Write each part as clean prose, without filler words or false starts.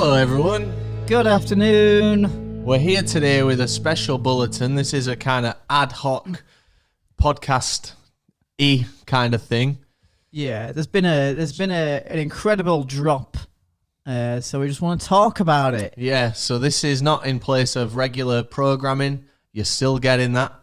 Hello everyone. Good afternoon. We're here today with a special bulletin. This is a kind of ad hoc podcast-y kind of thing. Yeah, there's been an incredible drop, so we just want to talk about it. Yeah, so this is not in place of regular programming. You're still getting that.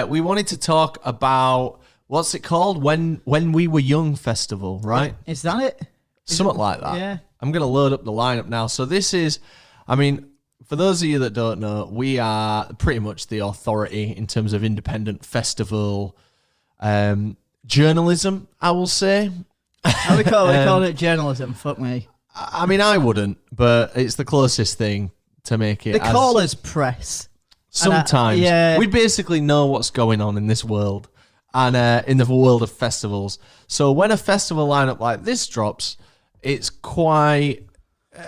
We wanted to talk about, what's it called? When We Were Young Festival, right? Is that it? Something like that. Yeah. I'm going to load up the lineup now. So this is, I mean, for those of you that don't know, we are pretty much the authority in terms of independent festival journalism, I will say. How we call it journalism. Fuck me. I mean, I wouldn't, but it's the closest thing to make it. They call us press. Sometimes. Yeah. We basically know what's going on in this world and in the world of festivals. So when a festival lineup like this drops, it's quite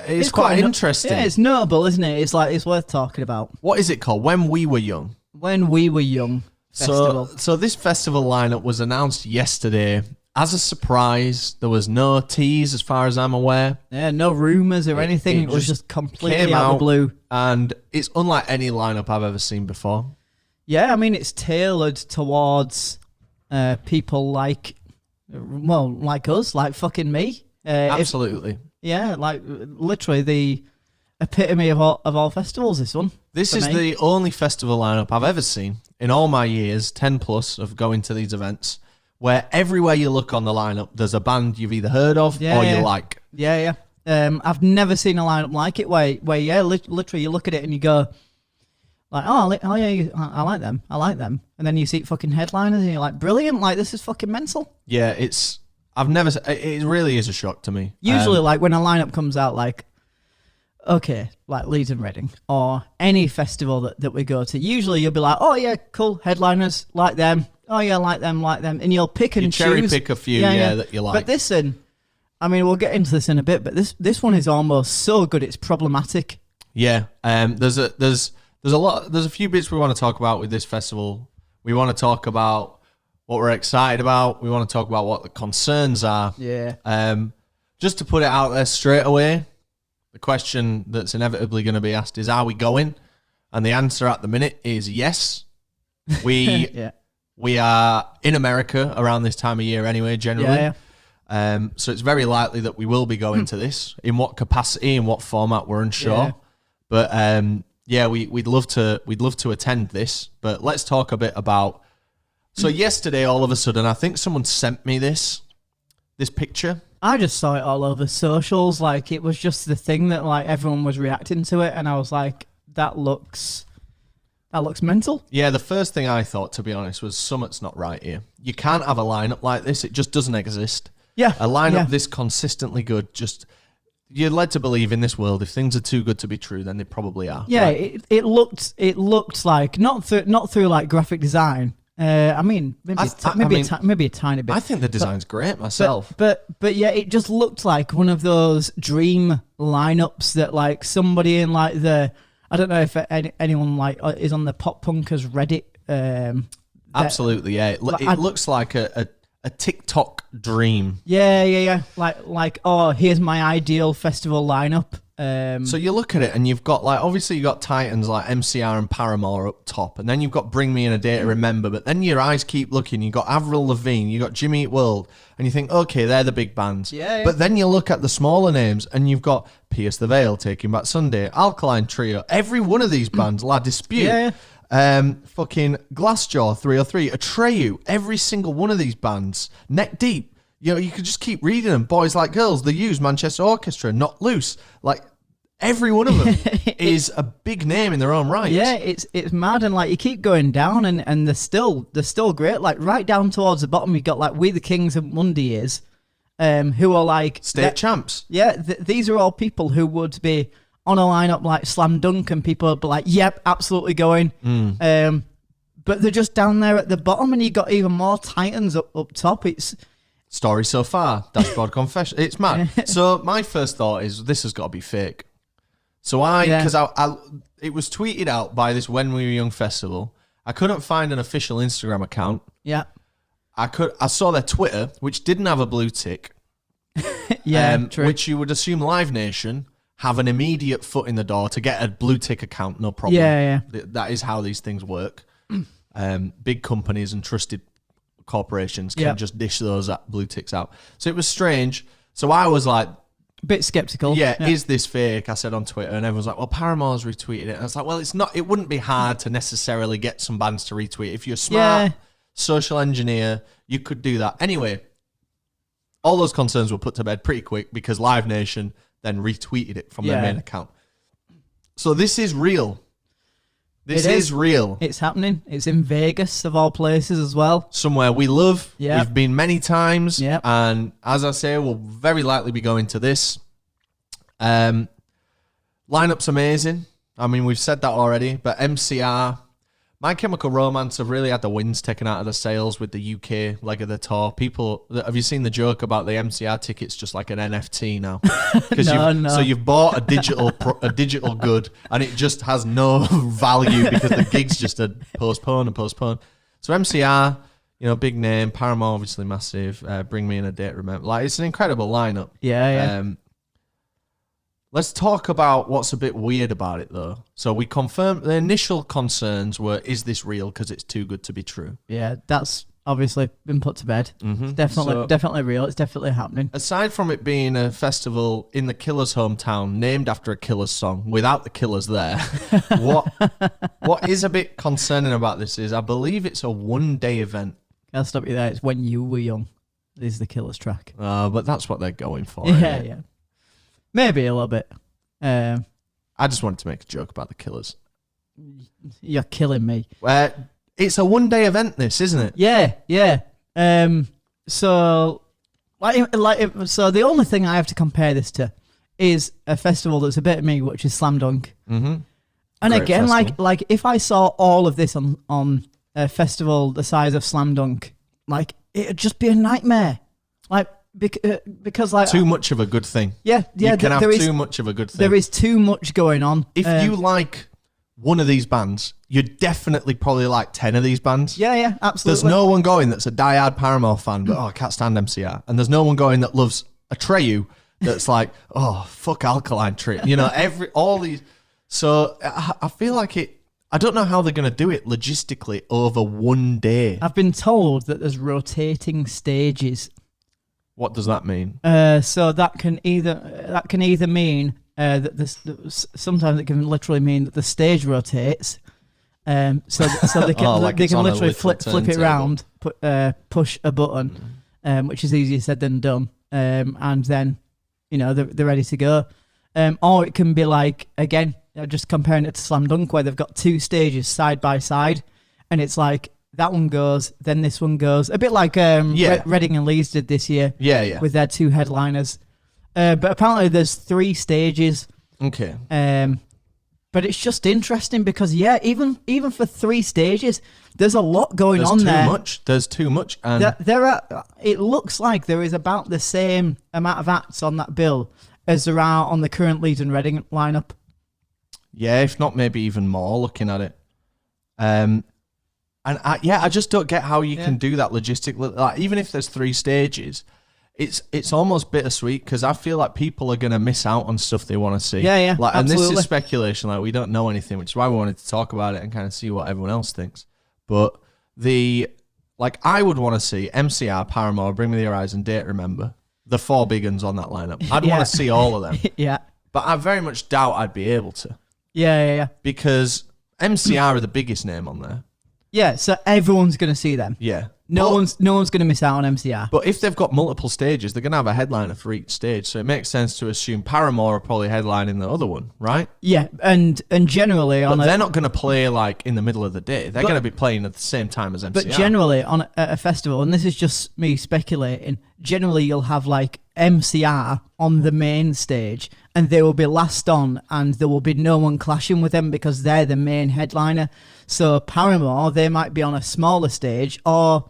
interesting. Yeah, it's notable, isn't it? It's worth talking about. What is it called? When We Were Young. When We Were Young Festival. So this festival lineup was announced yesterday as a surprise. There was no tease as far as I'm aware. Yeah, no rumours or anything. It was just completely out of the blue. And it's unlike any lineup I've ever seen before. Yeah, I mean, it's tailored towards people like us, like fucking me. Absolutely. Like literally the epitome of all festivals, this one. This is the only festival lineup I've ever seen in all my years, 10 plus, of going to these events, where everywhere you look on the lineup, there's a band you've either heard of or you like. Yeah. I've never seen a lineup like it where literally you look at it and you go, like, oh yeah, I like them. And then you see fucking headliners and you're like, brilliant, like this is fucking mental. Yeah, it really is a shock to me. Usually, like when a lineup comes out, like, okay, like Leeds and Reading or any festival that we go to, usually you'll be like, oh yeah, cool, headliners, like them. Oh yeah, like them. And you'll pick and choose. Cherry pick a few, that you like. But this one, I mean, we'll get into this in a bit, but this one is almost so good, it's problematic. Yeah, there's a few bits we want to talk about with this festival. We want to talk about what we're excited about. We want to talk about what the concerns are. Yeah. Just to put it out there straight away, the question that's inevitably going to be asked is, are we going? And the answer at the minute is yes. We we are in America around this time of year anyway, generally. Yeah. So it's very likely that we will be going to this. In what capacity, in what format, we're unsure. Yeah. But we'd love to attend this. But let's talk a bit about. So yesterday, all of a sudden, I think someone sent me this picture. I just saw it all over socials. Like, it was just the thing that, like, everyone was reacting to it. And I was like, that looks mental. Yeah, the first thing I thought, to be honest, was something's not right here. You can't have a lineup like this. It just doesn't exist. Yeah. A lineup this consistently good, you're led to believe in this world, if things are too good to be true, then they probably are. Yeah, right? it looked like, not through like graphic design. I mean, maybe a tiny bit. I think the design's great myself. But yeah, it just looked like one of those dream lineups that like somebody in like I don't know if anyone like is on the Pop Punkers Reddit. Absolutely, yeah. It looks like a TikTok dream. Yeah. Like oh, here's my ideal festival lineup. So you look at it and you've got obviously you've got titans like MCR and Paramore up top, and then you've got Bring Me In a Day to Remember, but then your eyes keep looking, you've got Avril Lavigne, you've got Jimmy Eat World, and you think, okay, they're the big bands. Yeah. But then you look at the smaller names and you've got Pierce the Veil, Taking Back Sunday, Alkaline Trio, every one of these bands, La Dispute, fucking Glassjaw 303, Atreyu, every single one of these bands, Neck Deep. You know, you could just keep reading them. Boys Like Girls, The Used, Manchester Orchestra, Not Loose. Like, every one of them is a big name in their own right. Yeah, it's mad, and like you keep going down, and they're still great. Like right down towards the bottom, you got like We the Kings and Wonder Years, who are like state champs. Yeah, these are all people who would be on a lineup like Slam Dunk, and people would be like, "Yep, absolutely going." But they're just down there at the bottom, and you got even more titans up top. It's story so far. Dashboard Confessional. It's mad. So my first thought is this has got to be fake. So because it was tweeted out by this When We Were Young festival. I couldn't find an official Instagram account. Yeah. I saw their Twitter, which didn't have a blue tick. True. Which you would assume Live Nation have an immediate foot in the door to get a blue tick account, no problem. Yeah. That is how these things work. Big companies and trusted corporations can just dish those blue ticks out. So it was strange. So I was like, a bit skeptical. Yeah, is this fake? I said on Twitter, and everyone's like, well, Paramore's retweeted it. And I was like, well, it's not. It wouldn't be hard to necessarily get some bands to retweet. If you're smart, social engineer, you could do that. Anyway, all those concerns were put to bed pretty quick because Live Nation then retweeted it from their main account. So this is real. This is real. It's happening. It's in Vegas, of all places, as well. Somewhere we love. Yep. We've been many times. Yep. And as I say, we'll very likely be going to this. Lineup's amazing. I mean, we've said that already. But MCR, My Chemical Romance have really had the winds taken out of the sails with the UK leg of the tour. People, have you seen the joke about the MCR tickets just like an NFT now? No. So you've bought a digital good, and it just has no value because the gigs just are postponed. So MCR, big name. Paramore, obviously massive. Bring Me in a Date, Remember. Like, it's an incredible lineup. Yeah. Let's talk about what's a bit weird about it, though. So we confirmed the initial concerns were, is this real? Because it's too good to be true. Yeah, that's obviously been put to bed. Mm-hmm. It's definitely real. It's definitely happening. Aside from it being a festival in the Killers' hometown, named after a Killers song, without the Killers there, what is a bit concerning about this is I believe it's a one-day event. I'll stop you there. It's When You Were Young. This is the Killers track. But that's what they're going for. Yeah. Maybe a little bit. I just wanted to make a joke about the Killers. You're killing me. It's a one-day event, this, isn't it? Yeah. So the only thing I have to compare this to is a festival that's a bit of me, which is Slam Dunk. Mm-hmm. And Great again, festival. like if I saw all of this on a festival the size of Slam Dunk, like it'd just be a nightmare. Like. Because like too much of a good thing. Yeah. You can have too much of a good thing. There is too much going on. If you like one of these bands, you definitely probably like 10 of these bands. Yeah, absolutely. There's no one going that's a diehard Paramore fan, but I can't stand MCR. And there's no one going that loves Atreyu that's like, oh, fuck Alkaline Trio. All these. So I feel like I don't know how they're going to do it logistically over one day. I've been told that there's rotating stages. What does that mean? So that can either mean that sometimes it can literally mean that the stage rotates. So they can they can literally flip it around, push a button, which is easier said than done, and then they're ready to go. Or it can be like, again, just comparing it to Slam Dunk, where they've got two stages side by side, and it's like. That one goes, then this one goes. A bit like Reading and Leeds did this year with their two headliners. But apparently there's 3 stages. Okay. But it's just interesting because, even for 3 stages, there's a lot going on there. There's too much. And it looks like there is about the same amount of acts on that bill as there are on the current Leeds and Reading lineup. Yeah, if not maybe even more looking at it. And I just don't get how you can do that logistically. Like, even if there's 3 stages, it's almost bittersweet because I feel like people are going to miss out on stuff they want to see. Yeah, like, absolutely. And this is speculation. Like, we don't know anything, which is why we wanted to talk about it and kind of see what everyone else thinks. But I would want to see MCR, Paramore, Bring Me the Horizon, Date Remember, the 4 big uns on that lineup. I'd want to see all of them. Yeah. But I very much doubt I'd be able to. Yeah. Because MCR are the biggest name on there. Yeah, so everyone's going to see them. Yeah. No one's going to miss out on MCR. But if they've got multiple stages, they're going to have a headliner for each stage. So it makes sense to assume Paramore are probably headlining the other one, right? Yeah, and generally but they're not going to play like in the middle of the day. They're going to be playing at the same time as MCR. But generally on a festival, and this is just me speculating, generally you'll have like MCR on the main stage and they will be last on and there will be no one clashing with them because they're the main headliner. So Paramore, they might be on a smaller stage or...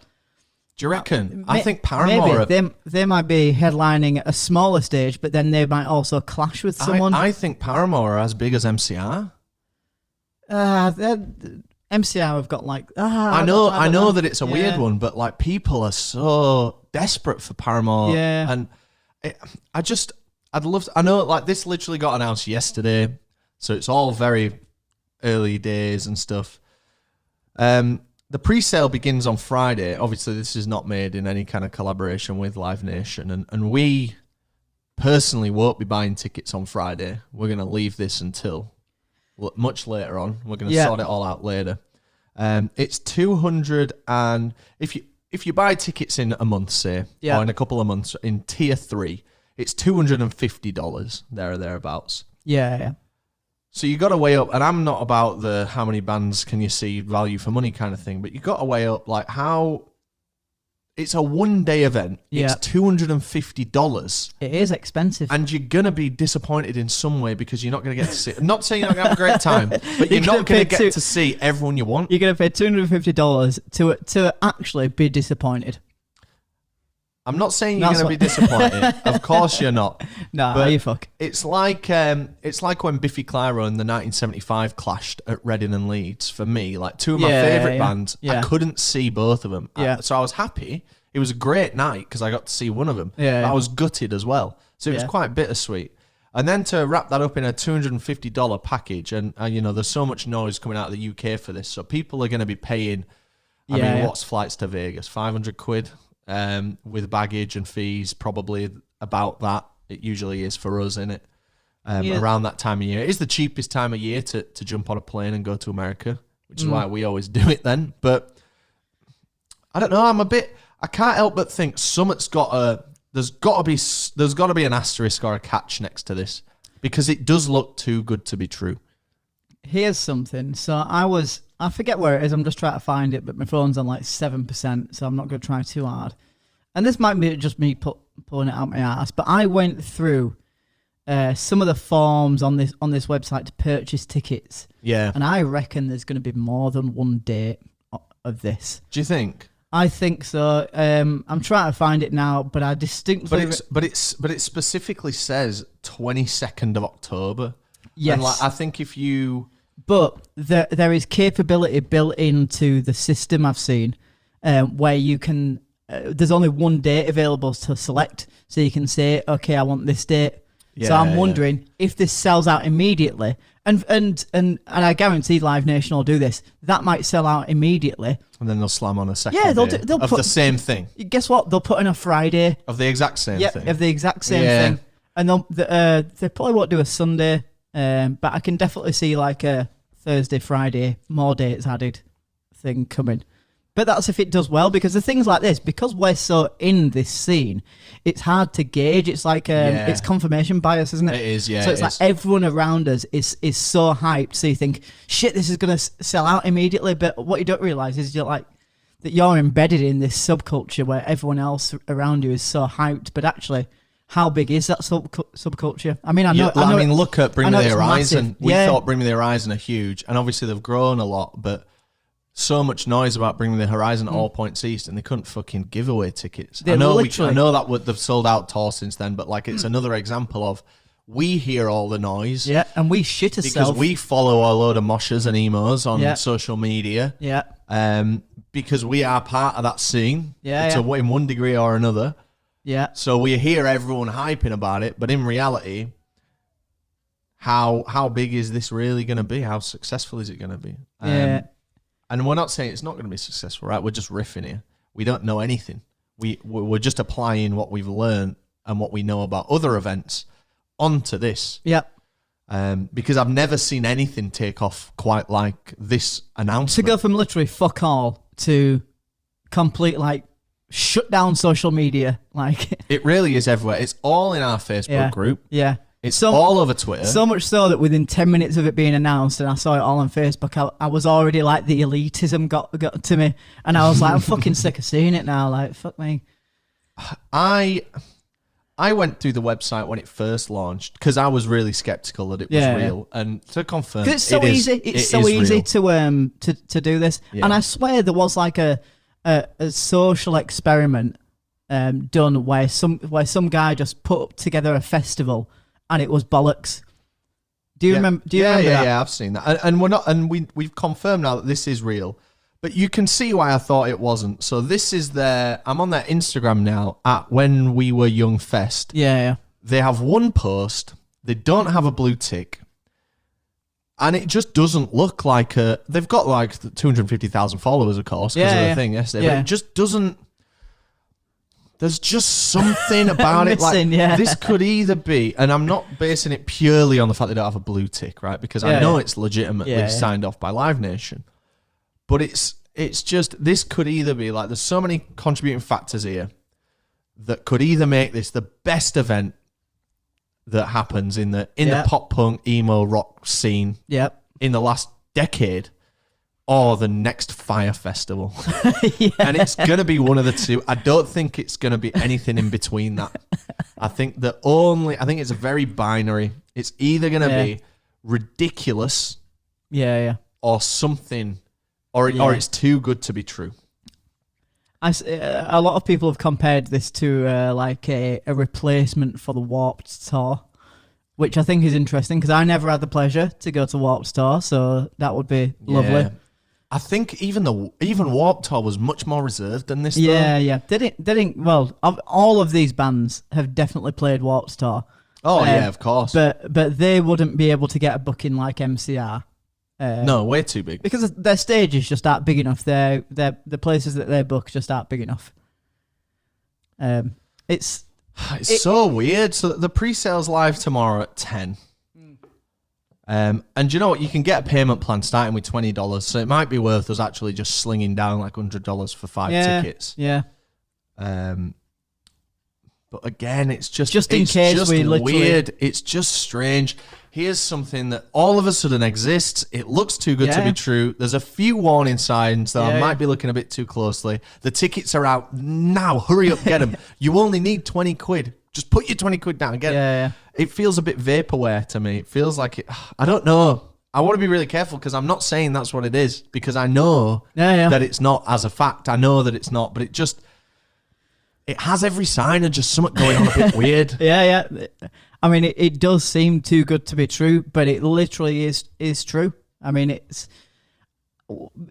Do you reckon? I think Paramore... Maybe. They might be headlining at a smaller stage, but then they might also clash with someone. I think Paramore are as big as MCR. MCR have got like... I know that it's a weird one, but like people are so desperate for Paramore. Yeah. And I'd love to, I know like this literally got announced yesterday, so it's all very early days and stuff. The pre-sale begins on Friday. Obviously, this is not made in any kind of collaboration with Live Nation, and we personally won't be buying tickets on Friday. We're going to leave this until much later on. We're going to sort it all out later. It's 200, and if you buy tickets in a month, say, or in a couple of months, in tier 3, it's $250 there or thereabouts. Yeah. So you got to weigh up, and I'm not about the how many bands can you see value for money kind of thing, but you got to weigh up like how it's a one-day event. It's $250. It is expensive, and you're gonna be disappointed in some way because you're not gonna get to see. I'm not saying you're not gonna have a great time, but you're not gonna get to see everyone you want. You're gonna pay $250 to actually be disappointed. I'm not saying you're going to be disappointed. Of course you're not. No, you fuck. It's like when Biffy Clyro and the 1975 clashed at Reading and Leeds. For me, like two of my favourite bands, I couldn't see both of them. So I was happy. It was a great night because I got to see one of them. But I was gutted as well. So it was quite bittersweet. And then to wrap that up in a $250 package, and you know, there's so much noise coming out of the UK for this, so people are going to be paying. I mean, what's flights to Vegas? 500 quid. With baggage and fees, probably about that. It usually is for us, isn't it? Around that time of year. It is the cheapest time of year to jump on a plane and go to America, which is why we always do it then. But I don't know. I can't help but think there's got to be an asterisk or a catch next to this because it does look too good to be true. Here's something. So I forget where it is. I'm just trying to find it, but my phone's on like 7%, so I'm not going to try too hard. And this might be just me pulling it out my ass, but I went through some of the forms on this website to purchase tickets. Yeah. And I reckon there's going to be more than one date of this. Do you think? I think so. I'm trying to find it now, but I distinctly... But it specifically says 22nd of October. Yes. And like, I think if you... But there is capability built into the system I've seen where you can... there's only one date available to select. So you can say, okay, I want this date. Yeah, so I'm wondering if this sells out immediately. And I guarantee Live Nation will do this. That might sell out immediately. And then they'll slam on a second they'll put the same thing. Guess what? They'll put in a Friday. Of the exact same thing. Of the exact same thing. And they probably won't do a Sunday. But I can definitely see like a Thursday, Friday, more dates added thing coming. But that's if it does well, because the things like this, because we're so in this scene, it's hard to gauge. It's like it's confirmation bias, isn't it? It is, yeah. So it's like everyone around us is so hyped, so you think, shit, this is going to sell out immediately. But what you don't realise is you're embedded in this subculture where everyone else around you is so hyped, but actually... How big is that subculture? I mean, I know. Look at Bring Me the Horizon. We thought Bring Me the Horizon are huge, and obviously they've grown a lot. But so much noise about Bring Me the Horizon at All Points East, and they couldn't fucking give away tickets. I know that they've sold out tour since then, but like it's another example of we hear all the noise, and we shit ourselves because we follow a load of moshers and emos on social media, because we are part of that scene, in one degree or another. Yeah. So we hear everyone hyping about it, but in reality, how big is this really going to be? How successful is it going to be? And we're not saying it's not going to be successful, right? We're just riffing here. We don't know anything. We're just applying what we've learned and what we know about other events onto this. Yeah. Because I've never seen anything take off quite like this announcement. To go from literally fuck all to complete like shut down social media, like it really is everywhere. It's all in our Facebook group. Yeah, it's all over Twitter. So much so that within 10 minutes of it being announced, and I saw it all on Facebook, I was already like the elitism got to me, and I was like, I'm fucking sick of seeing it now. Like fuck me. I went through the website when it first launched because I was really skeptical that it was real, and to confirm, it's so easy. It's so easy to do this, and I swear there was like a social experiment done where some guy just put together a festival and it was bollocks. Do you remember? Do you remember that? Yeah, I've seen that, and we're not, and we've confirmed now that this is real. But you can see why I thought it wasn't. So this is I'm on their Instagram now at When We Were Young Fest. Yeah. they have one post, they don't have a blue tick, and it just doesn't look like they've got like 250,000 followers, of course, because of the thing yesterday. But it just doesn't. There's just something about it. Like this could either be, and I'm not basing it purely on the fact they don't have a blue tick, right? Because I know it's legitimately signed off by Live Nation, but it's just, this could either be like, there's so many contributing factors here that could either make this the best event that happens in the pop punk emo rock scene in the last decade, or the next FYRE festival. And it's going to be one of the two. I don't think it's going to be anything in between that. I think it's a very binary. It's either going to be ridiculous or something, or it's too good to be true. A lot of people have compared this to like a replacement for the Warped Tour, which I think is interesting because I never had the pleasure to go to Warped Tour, so that would be lovely. I think even Warped Tour was much more reserved than this. Yeah. Well, all of these bands have definitely played Warped Tour. Oh yeah, of course. But they wouldn't be able to get a booking like MCR. No, way too big. Because their stages just aren't big enough. The places that they book just aren't big enough. It's so weird. So the pre-sale's live tomorrow at 10. And you know what? You can get a payment plan starting with $20, so it might be worth us actually just slinging down like $100 for 5 tickets. Yeah. But again, it's just in case just we literally... weird. It's just strange. Here's something that all of a sudden exists. It looks too good to be true. There's a few warning signs that I might be looking a bit too closely. The tickets are out now. Hurry up, get them. You only need 20 quid. Just put your 20 quid down and get it. It feels a bit vaporware to me. It feels like it. I don't know. I want to be really careful because I'm not saying that's what it is, because I know that it's not as a fact. I know that it's not, but it has every sign of just something going on a bit weird. Yeah. I mean, it does seem too good to be true, but it literally is true. I mean,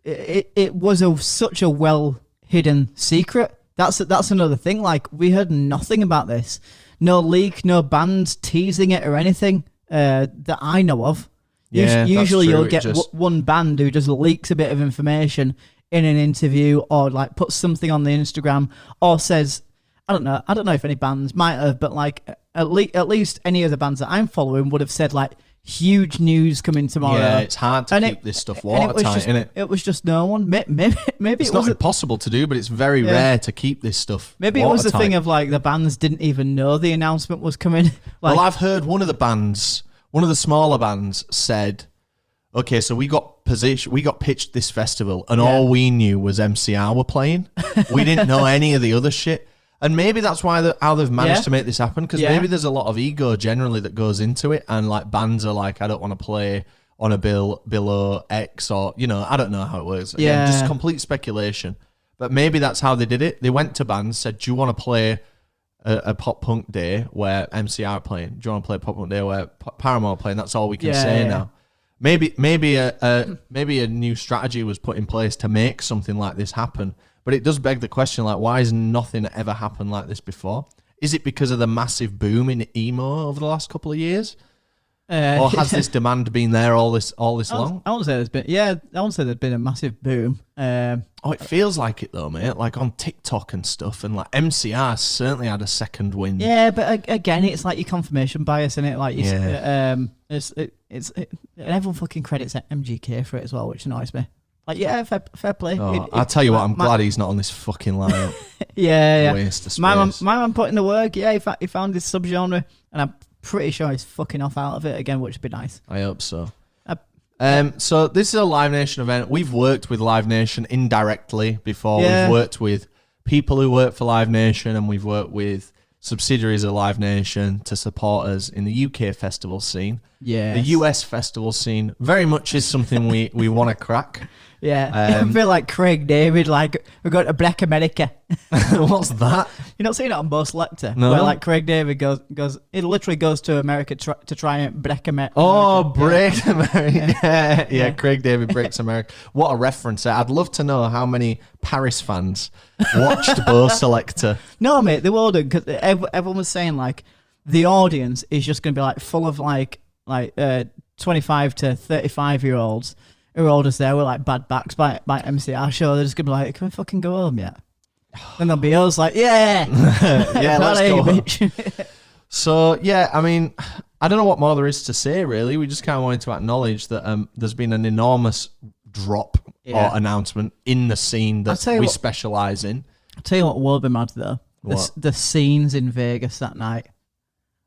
it was such a well hidden secret. That's another thing. Like, we heard nothing about this. No leak, no bands teasing it or anything that I know of. Yeah, usually you'll get one band who just leaks a bit of information in an interview, or like puts something on the Instagram, or says, I don't know if any bands might have, but like at least any of the bands that I'm following would have said like huge news coming tomorrow. Yeah, it's hard to keep this stuff watertight, isn't it? It was just no one. Maybe it's not impossible to do, but it's very rare to keep this stuff. Maybe watertight. It was the thing of like the bands didn't even know the announcement was coming. Like, well, I've heard one of the smaller bands said, okay, so we got pitched this festival, and all we knew was MCR were playing. We didn't know any of the other shit. And maybe that's why how they've managed to make this happen, because maybe there's a lot of ego generally that goes into it, and like bands are like, I don't want to play on a bill below X, or, you know, I don't know how it works. Again, just complete speculation. But maybe that's how they did it. They went to bands, said, do you want to play a pop punk day where MCR are playing? Do you want to play a pop punk day where Paramore are playing? That's all we can say now. Maybe a new strategy was put in place to make something like this happen. But it does beg the question, like, why has nothing ever happened like this before? Is it because of the massive boom in emo over the last couple of years? Or has this demand been there all this long? I won't say there's been a massive boom. It feels like it though, mate. Like on TikTok and stuff, and like MCR certainly had a second wind. Yeah, but again, it's like your confirmation bias, isn't it? Like, it's everyone fucking credits MGK for it as well, which annoys me. Like, yeah, fair play. I'll tell you what, I'm glad he's not on this fucking lineup. Waste of space. My man put in the work. Yeah, he found his subgenre, and I'm pretty sure he's fucking off out of it again, which would be nice. I hope so. So this is a Live Nation event. We've worked with Live Nation indirectly before. We've worked with people who work for Live Nation, and we've worked with subsidiaries of Live Nation to support us in the UK festival scene. Yeah, the US festival scene very much is something we want to crack. Yeah, I feel like Craig David, like, we're going to Black America. What's that? You're not seeing it on Most Lecter? No. Where, like, Craig David goes, it literally goes to America to try and break America. Oh, break America. Yeah, Craig David breaks America. What a reference. I'd love to know how many Paris fans watched Most Lecter. No, mate, they wouldn't, because everyone was saying, like, the audience is just going to be like full of like 25 to 35-year-olds who are all just there with like bad backs by MCR show. They're just going to be like, can we fucking go home yet? Then there'll be us like, yeah, let's go home. So, yeah, I mean, I don't know what more there is to say, really. We just kind of wanted to acknowledge that there's been an enormous drop or announcement in the scene that we specialise in. I'll tell you what will be mad, though. The scenes in Vegas that night.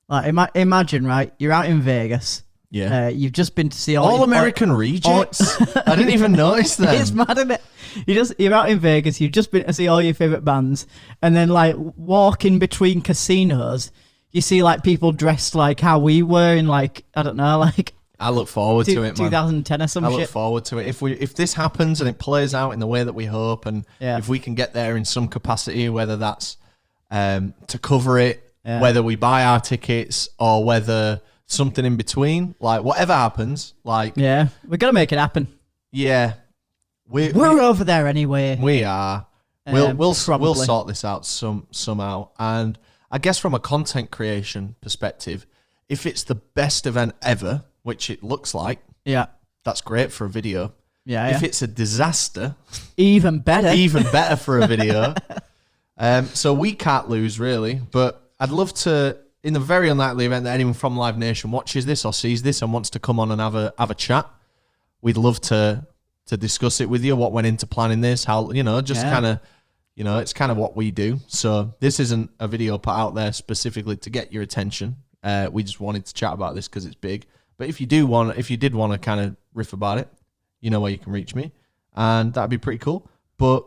Like, imagine, right? You're out in Vegas. Yeah. You've just been to see all American Rejects. I didn't even notice them. It's mad, isn't it? You're out in Vegas. You've just been to see all your favourite bands. And then, like, walking between casinos, you see, like, people dressed like how we were in, like, I don't know, like... I look forward to it, man. 2010 or some shit. I look forward to it. If this happens and it plays out in the way that we hope, and if we can get there in some capacity, whether that's to cover it, whether we buy our tickets, or whether something in between, like whatever happens, like we're gonna make it happen. Yeah, we're over there anyway. We are. We'll sort this out somehow. And I guess from a content creation perspective, if it's the best event ever, which it looks like, that's great for a video. If it's a disaster, even better for a video. So we can't lose, really. But I'd love to, in the very unlikely event that anyone from Live Nation watches this or sees this and wants to come on and have a chat, we'd love to discuss it with you, what went into planning this, how, kind of, it's kind of what we do. So this isn't a video put out there specifically to get your attention. We just wanted to chat about this because it's big. But if you did want to kind of riff about it, you know where you can reach me, and that'd be pretty cool. But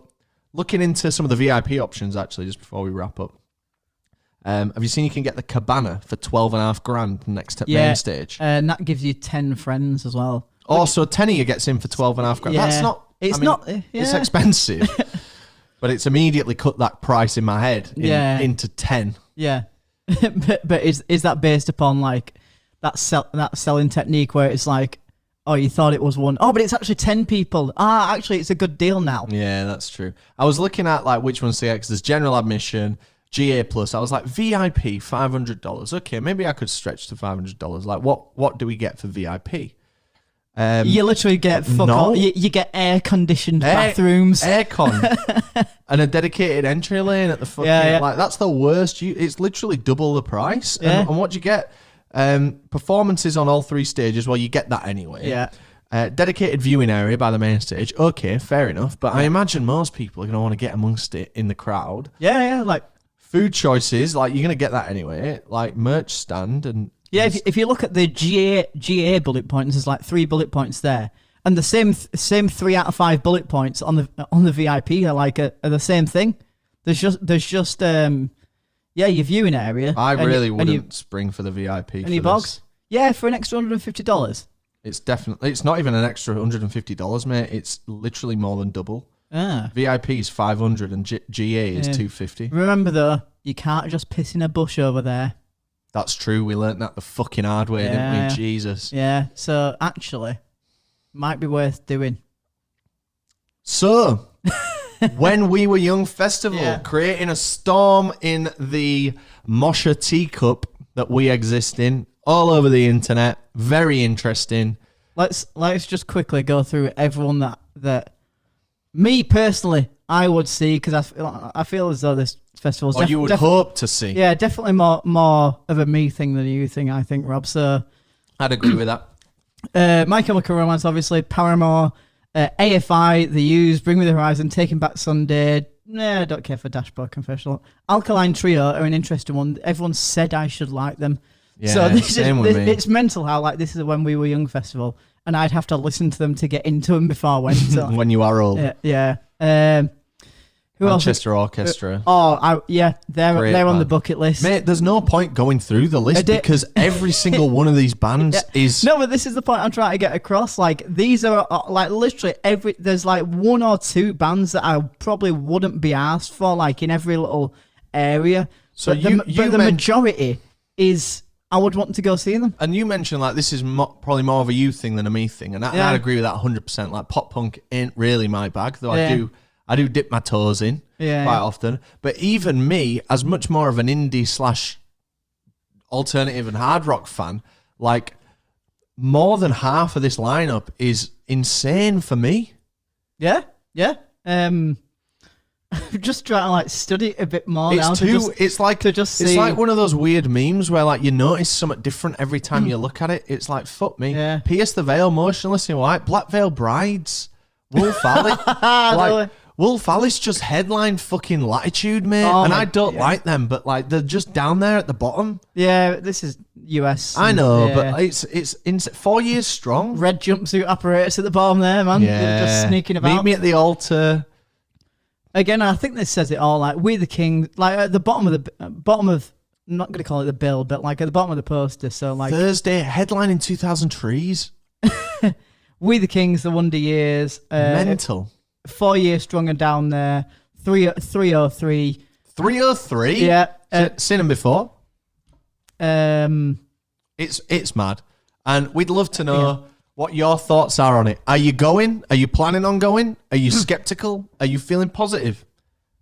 looking into some of the VIP options, actually, just before we wrap up, have you seen you can get the cabana for $12,500 next to main stage? And that gives you 10 friends as well. Also, 10 of you gets in for $12,500. Yeah. That's not. It's expensive, but it's immediately cut that price in my head into 10. Yeah, but is that based upon like that selling technique where it's like, oh, you thought it was one, but it's actually 10 people. Actually, it's a good deal now. Yeah, that's true. I was looking at like which one's the X. There's general admission, GA plus. I was like, VIP $500. Okay, maybe I could stretch to $500. Like, what do we get for VIP? You literally get you get air conditioned bathrooms, aircon, and a dedicated entry lane at the fucking like that's the worst. It's literally double the price. And what do you get? Performances on all 3 stages. Well, you get that anyway. Yeah. Dedicated viewing area by the main stage. Okay, fair enough. But I imagine most people are going to want to get amongst it in the crowd. Yeah. Like food choices, like you're going to get that anyway. Like merch stand and. Yeah, if you look at the GA bullet points, there's like 3 bullet points there, and the same 3 out of 5 bullet points on the VIP are the same thing. There's just your viewing area. I really wouldn't spring for the VIP. Any box? Yeah, for an extra $150. It's not even an extra $150, mate. It's literally more than double. VIP is $500 and GA is $250. Remember though, you can't just piss in a bush over there. That's true. We learnt that the fucking hard way, didn't we? Jesus. Yeah. So actually, might be worth doing. So, When We Were Young Festival, creating a storm in the Mosher teacup that we exist in all over the internet. Very interesting. Let's just quickly go through everyone that me personally I would see, because I feel as though this festival's you would hope to see. Yeah, definitely more of a me thing than a you thing, I think, Rob. So I'd agree with that. My Chemical Romance, obviously, Paramore, AFI, The Used, Bring Me the Horizon, Taking Back Sunday. Nah, I don't care for Dashboard Confessional. Alkaline Trio are an interesting one. Everyone said I should like them. Yeah, so same with me. It's mental how like this is a When We Were Young festival, and I'd have to listen to them to get into them before I went. So, when you are old. Yeah. Who Manchester else? Orchestra. They're on the bucket list. Mate, there's no point going through the list because every single one of these bands is... No, but this is the point I'm trying to get across. Like, these are, like, literally there's, like, 1 or 2 bands that I probably wouldn't be asked for, like, in every little area. So the majority is... I would want to go see them. And you mentioned, like, this is probably more of a you thing than a me thing. And I'd agree with that 100%. Like, pop punk ain't really my bag, though I do dip my toes in quite often. But even me, as much more of an indie / alternative and hard rock fan, like more than half of this lineup is insane for me. Yeah. I'm just trying to like study it a bit more now. It's like one of those weird memes where like you notice something different every time you look at it. It's like, fuck me. Yeah. Pierce the Veil, Motionless in White, Black Veil Brides, Wolf Alley. Like, Wolf Alice just headline fucking Latitude, mate. And I don't like them, but like they're just down there at the bottom. Yeah, this is US. I know, but it's 4 years strong. Red jumpsuit apparatus at the bottom there, man. Yeah. They're just sneaking about. Meet me at the altar. Again, I think this says it all. Like, We the King, like at the bottom of I'm not going to call it the bill, but like at the bottom of the poster. So like Thursday, headlining 2,000 Trees. We the Kings, The Wonder Years. Mental. 4 years strong and down there. 303. 303? Yeah. Seen them before. It's mad. And we'd love to know what your thoughts are on it. Are you going? Are you planning on going? Are you skeptical? Are you feeling positive?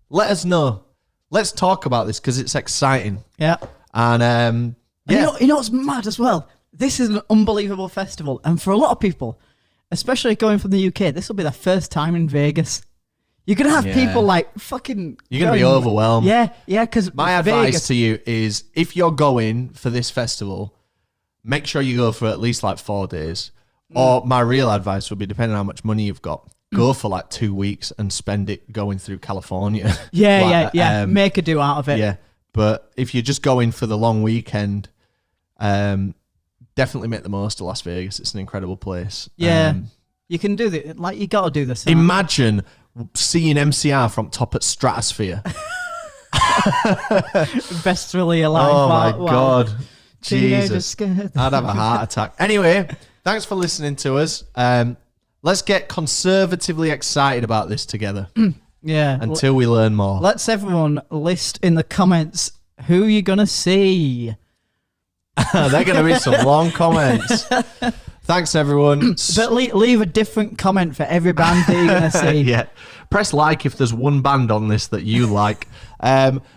Let us know. Let's talk about this because it's exciting. Yeah. And you know what's mad as well? This is an unbelievable festival. And for a lot of people, especially going from the UK, this will be their first time in Vegas. You're going to have people like fucking... You're going to be overwhelmed. Yeah, because my advice to you is if you're going for this festival, make sure you go for at least like 4 days. Or my real advice would be, depending on how much money you've got, go for like 2 weeks and spend it going through California. Yeah. Make a do out of it. Yeah, but if you're just going for the long weekend, definitely make the most of Las Vegas. It's an incredible place. Yeah, you can do the like. You got to do this. Imagine seeing MCR from top at Stratosphere. Best thrill of your life. Oh my God, Jesus! I'd have a heart attack. Anyway, thanks for listening to us. Let's get conservatively excited about this together. Yeah. Until we learn more. Let's everyone list in the comments who you're gonna see. They're going to be some long comments. Thanks, everyone. But leave a different comment for every band that you're going to see. Yeah. Press like if there's one band on this that you like.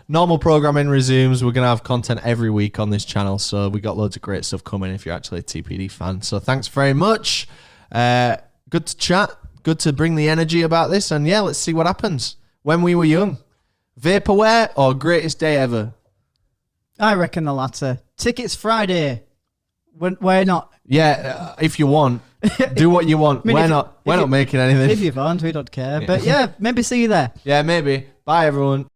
Normal programming resumes. We're going to have content every week on this channel, so we got loads of great stuff coming if you're actually a TPD fan. So thanks very much. Good to chat. Good to bring the energy about this. And yeah, let's see what happens. When we were young. Vaporware or greatest day ever? I reckon the latter. Tickets Friday. We're not. Yeah, if you want, do what you want. We're not making anything. If you want, we don't care. But yeah, maybe see you there. Yeah, maybe. Bye, everyone.